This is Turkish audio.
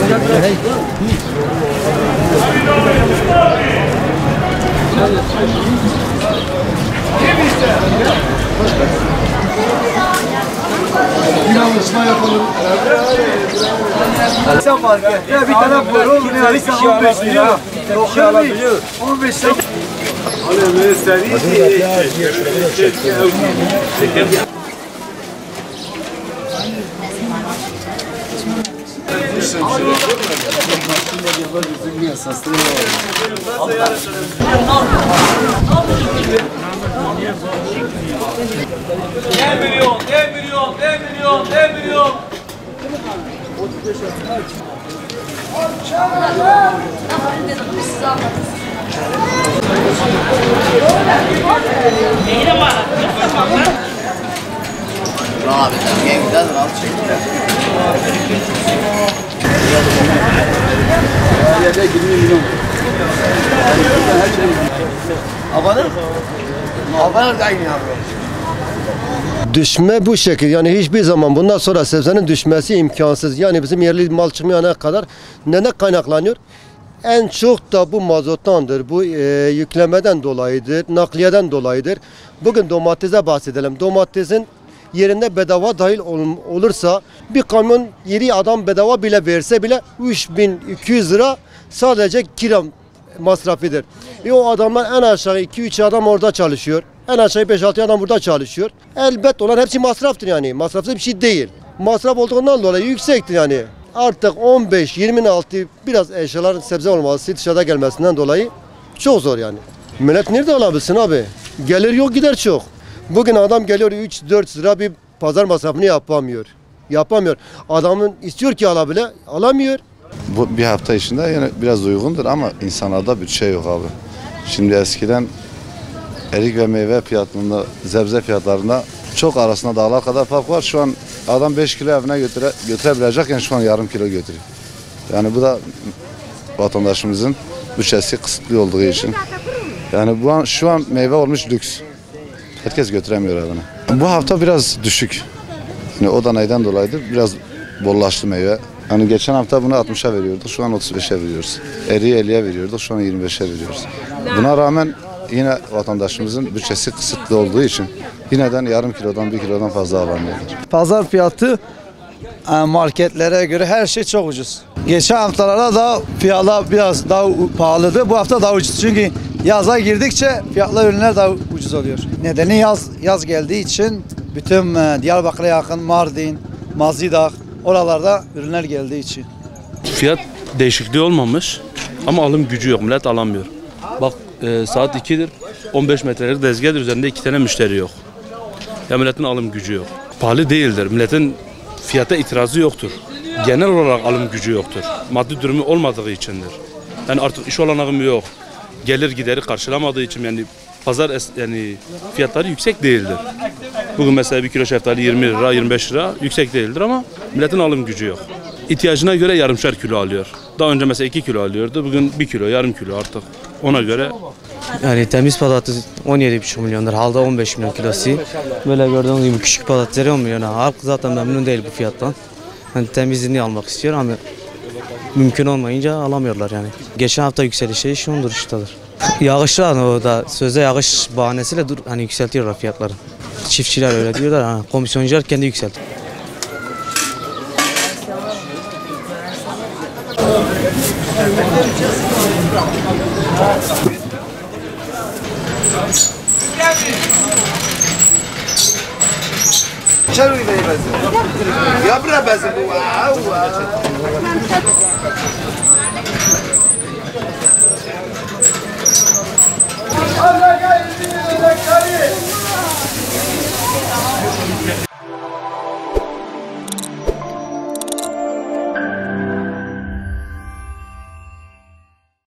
Bir anlaşma yapalım. Sen fark et. Ya bir tane var oğlum ya. 15 lira. 15 lira. Abi gel gidelim al çekin. Ya 20 milyon. Abanır da aynı abi. Düşme bu şekil, yani hiçbir zaman bundan sonra sebzenin düşmesi imkansız. Yani bizim yerli mal çıkmayana kadar neden kaynaklanıyor? En çok da bu mazottandır, bu yüklemeden dolayıdır, nakliyeden dolayıdır. Bugün domatese bahsedelim. Domatesin yerinde bedava dahil olursa bir kamyon yeri adam bedava bile verse bile 3200 lira sadece kira masrafıdır. O adamlar en aşağı 2-3 adam orada çalışıyor. En aşağı 5-6 adam burada çalışıyor. Elbet olan hepsi masraftır yani. Masrafsız bir şey değil. Masraf olduğundan dolayı yüksektir yani. Artık 15-20'nin altı biraz eşyaların sebze olması, dışarıda gelmesinden dolayı çok zor yani. Millet nerede alabilsin abi? Gelir yok gider çok. Bugün adam geliyor 3-4 lira bir pazar masrafını yapamıyor. Yapamıyor. Adamın istiyor ki alabile alamıyor. Bu bir hafta içinde yani biraz uygundur ama insanlarda bütçe yok abi. Şimdi eskiden erik ve meyve fiyatında, sebze fiyatlarında çok arasında dağlar kadar fark var. Şu an adam 5 kilo evine götürebilecekken şu an yarım kilo götürüyor. Yani bu da vatandaşımızın bütçesi kısıtlı olduğu için. Yani şu an meyve olmuş lüks. Herkes götüremiyor evine. Bu hafta biraz düşük. Yani o da neyden dolayıdır? Biraz bollaştı meyve. Hani geçen hafta bunu 60'a veriyorduk, şu an 35'e veriyoruz. Eriği 50'ye veriyorduk, şu an 25'e veriyoruz. Buna rağmen yine vatandaşımızın bütçesi kısıtlı olduğu için yineden yarım kilodan 1 kilodan fazla alamıyorlar. Pazar fiyatı marketlere göre her şey çok ucuz. Geçen haftalarda da fiyatlar biraz daha pahalıdı. Bu hafta daha ucuz. Çünkü yaza girdikçe fiyatlar ürünler daha ucuz oluyor. Nedeni yaz geldiği için bütün Diyarbakır'a yakın Mardin, Mazidağ oralarda ürünler geldiği için. Fiyat değişikliği olmamış ama alım gücü yok. Millet alamıyor. Bak saat 2'dir. 15 metrelik tezgahdır. Üzerinde 2 tane müşteri yok. Ya milletin alım gücü yok. Pahalı değildir. Milletin fiyata itirazı yoktur. Genel olarak alım gücü yoktur. Maddi durumu olmadığı içindir. Yani artık iş olanağı yok. Gelir gideri karşılamadığı için yani pazar yani fiyatları yüksek değildir. Bugün mesela 1 kilo şeftali 20 lira, 25 lira yüksek değildir ama milletin alım gücü yok. İhtiyacına göre yarımşar kilo alıyor. Daha önce mesela 2 kilo alıyordu. Bugün 1 kilo, yarım kilo artık. Ona göre. Yani temiz patates 17,5 milyondur. Halda 15 milyon kilosu. Böyle gördüğünüz gibi küçük patatesleri 10 milyon. Halk zaten memnun değil bu fiyattan. Yani temizliğini almak istiyor ama mümkün olmayınca alamıyorlar yani. Geçen hafta yükselişi şu an duruştadır. Yağışlar o da sözde yağış bahanesiyle hani yükseltiyorlar fiyatları. Çiftçiler öyle diyorlar. Ha, komisyoncular kendi yükseltiyor. Ya bırak ben bu.